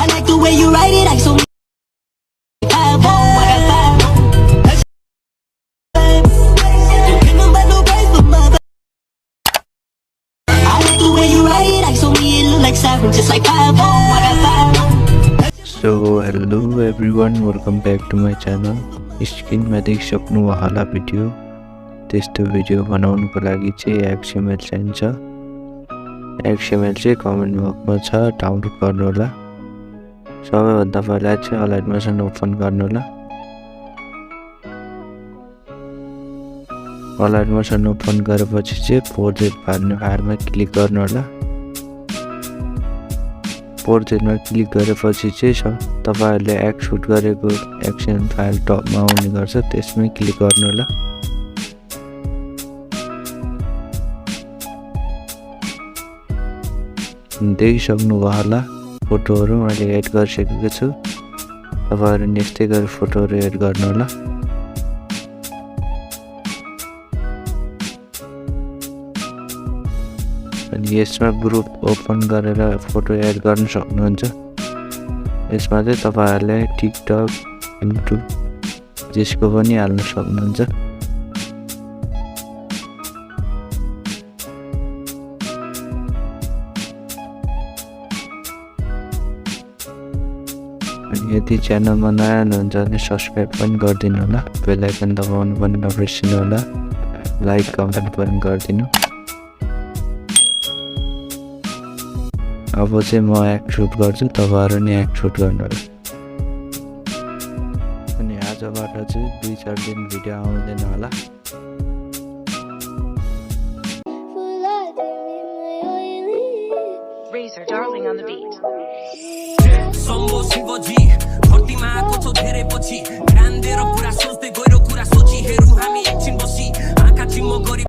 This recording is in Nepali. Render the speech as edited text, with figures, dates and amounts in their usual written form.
I like the way you write it, I so just like So hello everyone, welcome back to my channel. Screen में देख सक्नु होला भिडियो त्यस्तो भिडियो बनाउनको लागि चाहिँ XML चाहिन्छ। XML चाहिँ कमेन्ट बक्समा छ, डाउनलोड गर्नु होला। सबैभन्दा पहिला चाहिँ Alight Motion ओपन गर्नु होला। Alight Motion ओपन गरेपछि चाहिँ प्रोजेक्ट भन्ने फाइलमा क्लिक गर्नु होला। प्रोजेक्टमा क्लिक गरेपछि चाहिँ तपाईहरुले एक्सपोर्ट गरेको XML फाइल टपमा आउने गर्छ, त्यसमै क्लिक गर्नु होला। देखिसक्नु भयो होला फोटोहरु मैले एड गरिसकेको छु। तपाईहरु यस्तै गरी फोटोहरु एड गर्नु होला। अनि यसमा ग्रुप ओपन गरेर फोटो एड गर्न सक्नुहुन्छ। यसमा चाहिँ तपाईहरुले टिकटक, युट्युब जसको पनि हाल्न सक्नुहुन्छ। अनि यदि च्यानलमा नयाँ हुनुहुन्छ भने सब्स्क्राइब पनि गरिदिनु होला, बेल आइकन दबाउनु पनि नबिर्सिनु होला, लाइक कमेन्ट पनि गरिदिनु। अब चाहिँ म एक्सपोर्ट गर्छु, तपाईहरु नि एक्सपोर्ट गर्नु होला। अनि आजबाट चाहिँ 2-4 दिन भिडियो आउँदैन होला। Razor darling on the beat.